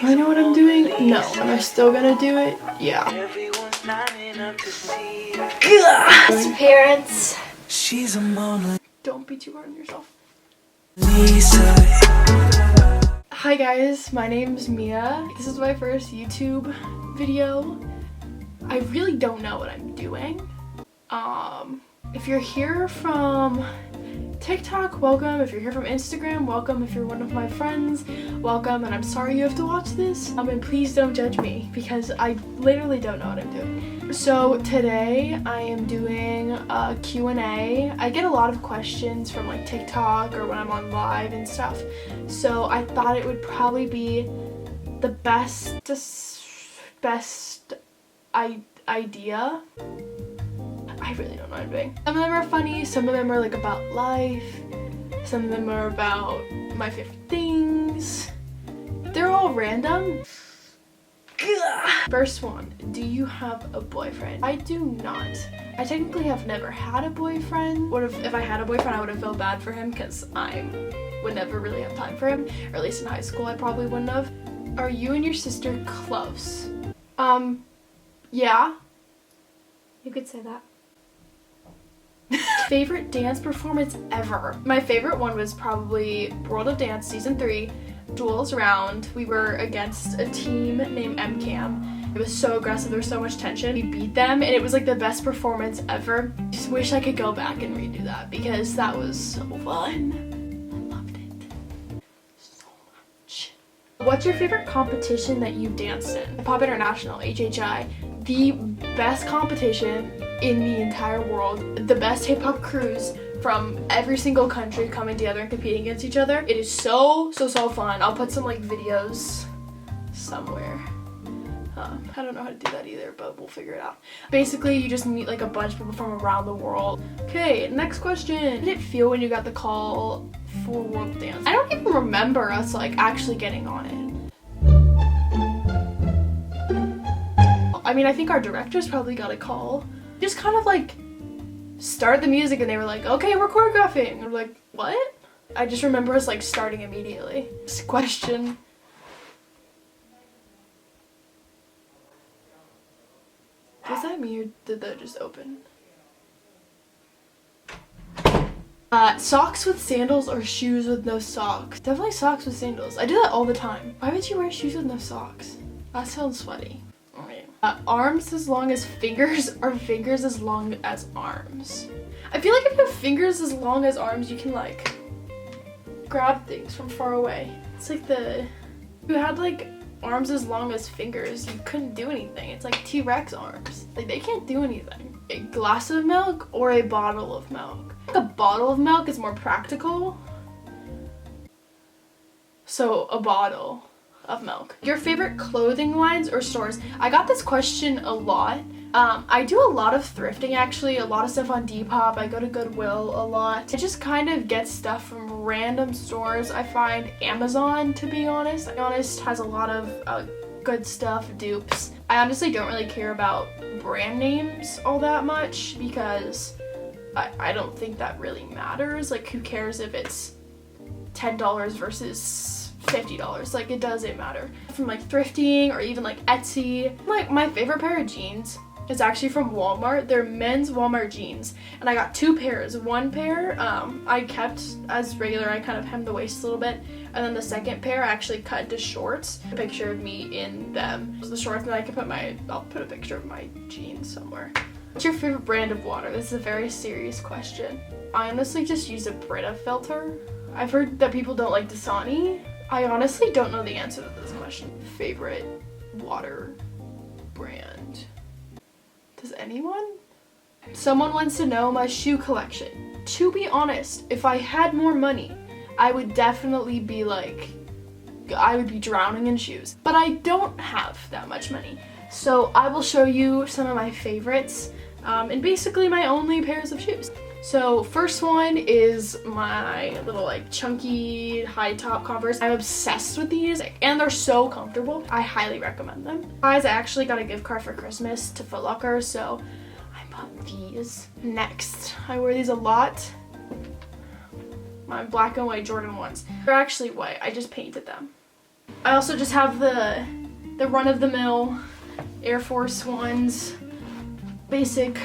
Do I know what I'm doing? No. Am I still gonna do it? Yeah. Parents. She's a Mona Don't be too hard on yourself. Lisa. Hi guys, my name's Mia. This is my first YouTube video. I really don't know what I'm doing. If you're here from TikTok, welcome. If you're here from Instagram, welcome. If you're one of my friends, welcome. And I'm sorry you have to watch this. And please don't judge me because I literally don't know what I'm doing. So today I am doing a Q&A. I get a lot of questions from like TikTok or when I'm on live and stuff. So I thought it would probably be the best idea. I really don't know what I'm doing. Some of them are funny, some of them are like about life, some of them are about my favorite things. They're all random. First one, do you have a boyfriend? I do not. I technically have never had a boyfriend. If I had a boyfriend, I would have felt bad for him because I would never really have time for him, or at least in high school I probably wouldn't have. Are you and your sister close? Yeah. You could say that. Favorite dance performance ever? My favorite one was probably World of Dance Season 3, Duels Round. We were against a team named MCAM. It was so aggressive, there was so much tension. We beat them and it was like the best performance ever. Just wish I could go back and redo that because that was so fun. I loved it so much. What's your favorite competition that you danced in? Hip Hop International, HHI. The best competition in the entire world. The best hip hop crews from every single country coming together and competing against each other. It is so fun. I'll put some like videos somewhere. I don't know how to do that either, but we'll figure it out. Basically, you just meet like a bunch of people from around the world. Okay, next question. How did it feel when you got the call for World Dance? I don't even remember us like actually getting on it. I mean, I think our directors probably got a call. Just kind of like started the music and they were like, okay, we're choreographing. And we're like, what? I just remember us like starting immediately. This question. Was that me or did that just open? Socks with sandals or shoes with no socks? Definitely socks with sandals. I do that all the time. Why would you wear shoes with no socks? That sounds sweaty. Arms as long as fingers or fingers as long as arms? I feel like if you have fingers as long as arms, you can like grab things from far away. It's like if you had like arms as long as fingers, you couldn't do anything. It's like T-Rex arms. Like they can't do anything. A glass of milk or a bottle of milk? A bottle of milk is more practical. So a bottle of milk. Your favorite clothing lines or stores? I got this question a lot. I do a lot of thrifting actually, a lot of stuff on Depop. I go to Goodwill a lot. I just kind of get stuff from random stores. I find Amazon, to be honest, has a lot of good stuff, dupes. I honestly don't really care about brand names all that much because I don't think that really matters. Like who cares if it's $10 versus $50, like it doesn't matter. From like thrifting or even like Etsy. Like my favorite pair of jeans is actually from Walmart. They're men's Walmart jeans and I got two pairs. One pair I kept as regular, I kind of hemmed the waist a little bit, and then the second pair I actually cut into shorts. A picture of me in them. The shorts, and I can I'll put a picture of my jeans somewhere. What's your favorite brand of water? This is a very serious question. I honestly just use a Brita filter. I've heard that people don't like Dasani. I honestly don't know the answer to this question. Favorite water brand? Does anyone? Someone wants to know my shoe collection. To be honest, if I had more money, I would definitely be I would be drowning in shoes. But I don't have that much money. So I will show you some of my favorites and basically my only pairs of shoes. So first one is my little like chunky high top Converse. I'm obsessed with these and they're so comfortable. I highly recommend them. Guys, I actually got a gift card for Christmas to Foot Locker, so I bought these. Next, I wear these a lot. My black and white Jordan ones. They're actually white, I just painted them. I also just have the run-of-the-mill Air Force Ones, basic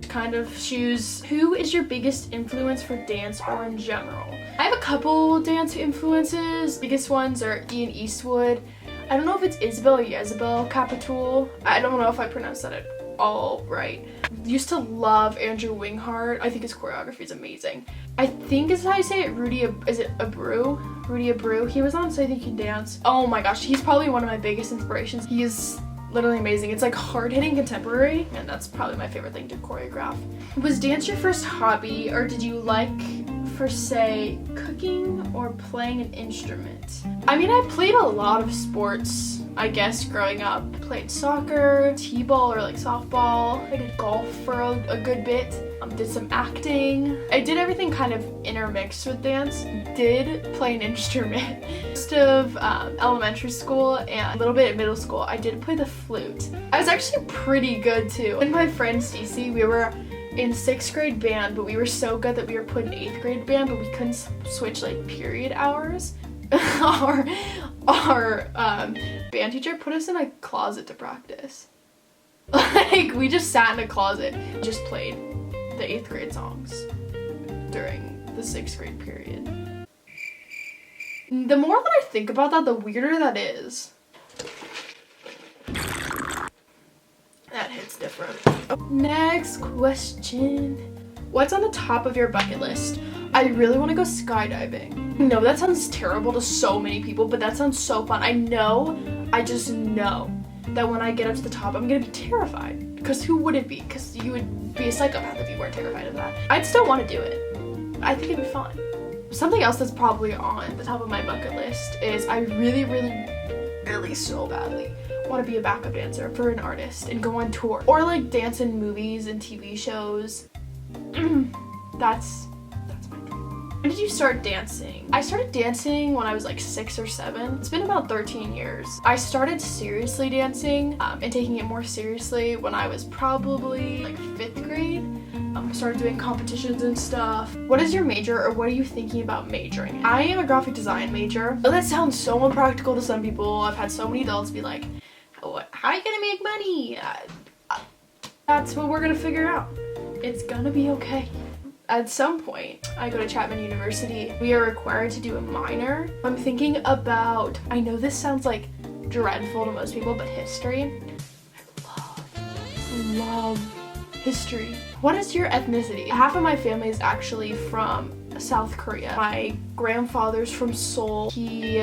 kind of shoes. Who is your biggest influence for dance or in general? I have a couple dance influences. Biggest ones are Ian Eastwood. I don't know if it's Isabel or Jezebel Capitul. I don't know if I pronounced that at all right. Used to love Andrew Winghart. I think his choreography is amazing. I think is how you say it, is it Abreu? Rudy Abreu. He was on So You Think You Can Dance. Oh my gosh, he's probably one of my biggest inspirations. He is literally amazing. It's like hard-hitting contemporary, and that's probably my favorite thing to choreograph. Was dance your first hobby, or did you like, for say, cooking or playing an instrument? I mean, I played a lot of sports, I guess, growing up. Played soccer, t-ball or like softball. I did golf for a good bit. Did some acting. I did everything kind of intermixed with dance. Did play an instrument. Most of elementary school and a little bit at middle school, I did play the flute. I was actually pretty good too. And my friend Cece, we were in 6th grade band, but we were so good that we were put in 8th grade band, but we couldn't switch like period hours. our band teacher put us in a closet to practice. Like, we just sat in a closet, just played the 8th grade songs during the 6th grade period. The more that I think about that, the weirder that is. That hits different. Next question. What's on the top of your bucket list? I really want to go skydiving. No, that sounds terrible to so many people, but that sounds so fun. I just know that when I get up to the top, I'm gonna be terrified. Because who wouldn't be? Because you would be a psychopath if you weren't terrified of that. I'd still want to do it. I think it'd be fun. Something else that's probably on the top of my bucket list is I really so badly want to be a backup dancer for an artist and go on tour. Or like dance in movies and TV shows. That's my dream. When did you start dancing? I started dancing when I was like 6 or 7. It's been about 13 years. I started seriously dancing and taking it more seriously when I was probably like 5th grade. Started doing competitions and stuff. What is your major, or what are you thinking about majoring? I am a graphic design major. Oh, that sounds so unpractical to some people. I've had so many adults be like, how are you gonna make money? That's what we're gonna figure out. It's gonna be okay. At some point, I go to Chapman University. We are required to do a minor. I'm thinking about, I know this sounds like dreadful to most people, but history. I love history. What is your ethnicity? Half of my family is actually from South Korea. My grandfather's from Seoul. He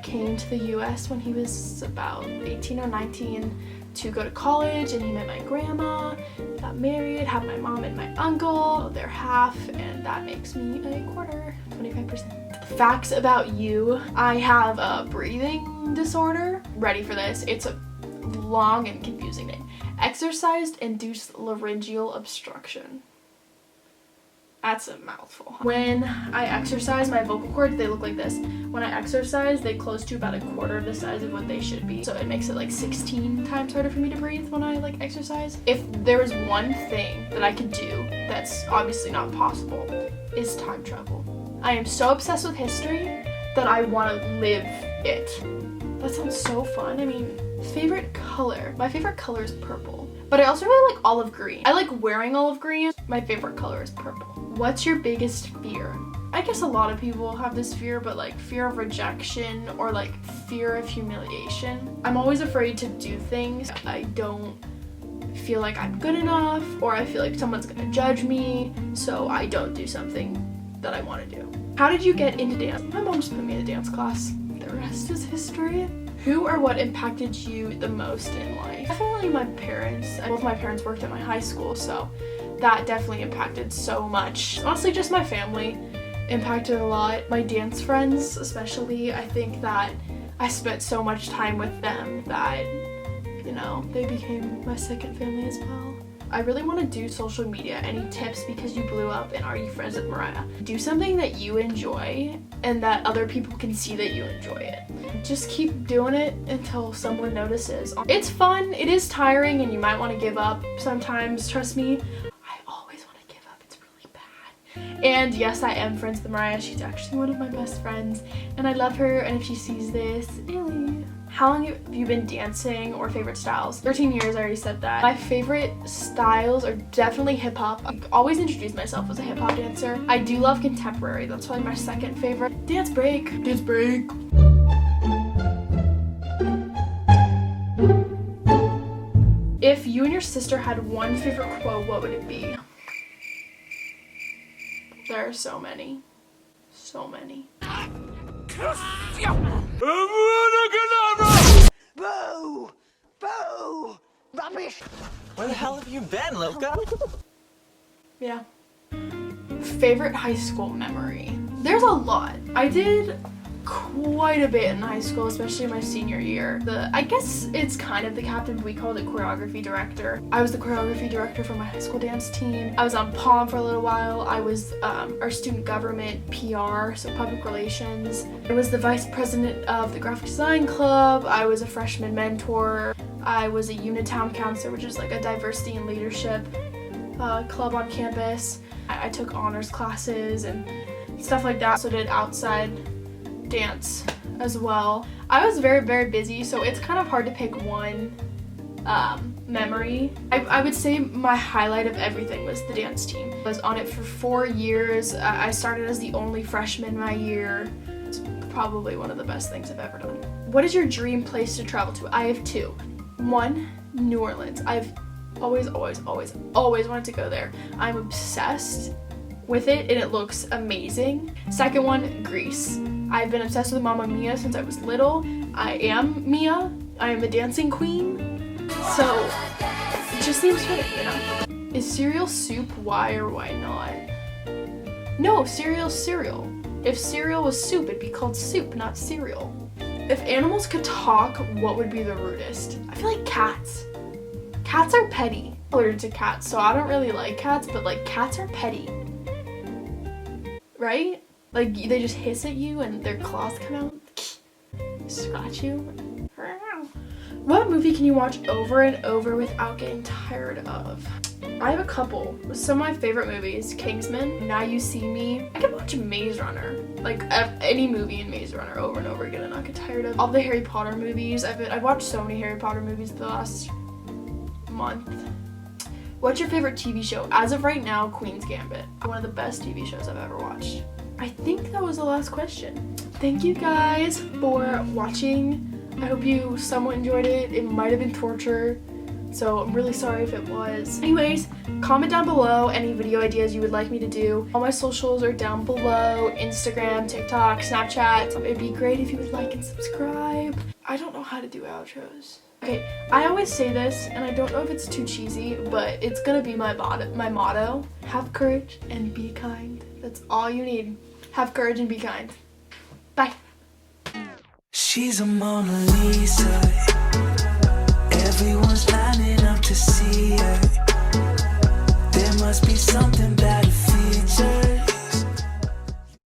came to the US when he was about 18 or 19 to go to college, and he met my grandma, got married, had my mom and my uncle. They're half, and that makes me a quarter, 25%. Facts about you. I have a breathing disorder. Ready for this? It's a long and confusing name. Exercise-induced laryngeal obstruction. That's a mouthful. When I exercise, my vocal cords, they look like this. When I exercise, they close to about a quarter of the size of what they should be. So it makes it like 16 times harder for me to breathe when I like exercise. If there was one thing that I could do that's obviously not possible, is time travel. I am so obsessed with history that I want to live it. That sounds so fun. I mean, favorite color. My favorite color is purple. But I also really like olive green. I like wearing olive green. My favorite color is purple. What's your biggest fear? I guess a lot of people have this fear, but like fear of rejection or like fear of humiliation. I'm always afraid to do things. I don't feel like I'm good enough, or I feel like someone's gonna judge me, so I don't do something that I want to do. How did you get into dance? My mom just put me in a dance class. The rest is history. Who or what impacted you the most in life? Definitely my parents. Both my parents worked at my high school, so that definitely impacted so much. Honestly, just my family impacted a lot. My dance friends, especially, I think that I spent so much time with them that, you know, they became my second family as well. I really want to do social media. Any tips because you blew up and are you friends with Mariah? Do something that you enjoy and that other people can see that you enjoy it. Just keep doing it until someone notices. It's fun, it is tiring, and you might want to give up sometimes. Trust me, I always want to give up. It's really bad. And yes, I am friends with Mariah. She's actually one of my best friends, and I love her. And if she sees this, Illy. How long have you been dancing, or favorite styles? 13 years, I already said that. My favorite styles are definitely hip hop. I always introduce myself as a hip hop dancer. I do love contemporary. That's probably my second favorite. Dance break. Dance break. If you and your sister had one favorite quote, what would it be? There are so many. So many. Boo! Boo! Rubbish! Where the hell have you been, Luca? Yeah. Favorite high school memory? There's a lot. I did quite a bit in high school, especially my senior year. I guess it's kind of the captain, but we called it choreography director. I was the choreography director for my high school dance team. I was on POM for a little while. I was our student government PR, so public relations. I was the vice president of the graphic design club. I was a freshman mentor. I was a unit town counselor, which is like a diversity and leadership club on campus. I took honors classes and stuff like that, so did outside dance as well. I was very, very busy, so it's kind of hard to pick one memory. I would say my highlight of everything was the dance team. I was on it for 4 years. I started as the only freshman my year. It's probably one of the best things I've ever done. What is your dream place to travel to? I have two. One, New Orleans. I've always wanted to go there. I'm obsessed with it and it looks amazing. Second one, Greece. I've been obsessed with Mamma Mia since I was little. I am Mia. I am a dancing queen. So it just seems fitting, you know? Is cereal soup? Why or why not? No, cereal's cereal. If cereal was soup, it'd be called soup, not cereal. If animals could talk, what would be the rudest? I feel like cats. Cats are petty. I'm allergic to cats, so I don't really like cats, but like cats are petty. Right? Like they just hiss at you and their claws come out, scratch you. What movie can you watch over and over without getting tired of? I have a couple. Some of my favorite movies: Kingsman, Now You See Me. I could watch Maze Runner, like any movie in Maze Runner over and over again and not get tired of. All the Harry Potter movies. I've watched so many Harry Potter movies the last month. What's your favorite TV show? As of right now, Queen's Gambit. One of the best TV shows I've ever watched. I think that was the last question. Thank you guys for watching. I hope you somewhat enjoyed it. It might have been torture, so I'm really sorry if it was. Anyways, comment down below any video ideas you would like me to do. All my socials are down below: Instagram, TikTok, Snapchat. It'd be great if you would like and subscribe. I don't know how to do outros. Okay, I always say this, and I don't know if it's too cheesy, but it's gonna be my motto. Have courage and be kind. That's all you need. Have courage and be kind. Bye. She's a Mona Lisa. Everyone's lining up to see her. There must be something bad.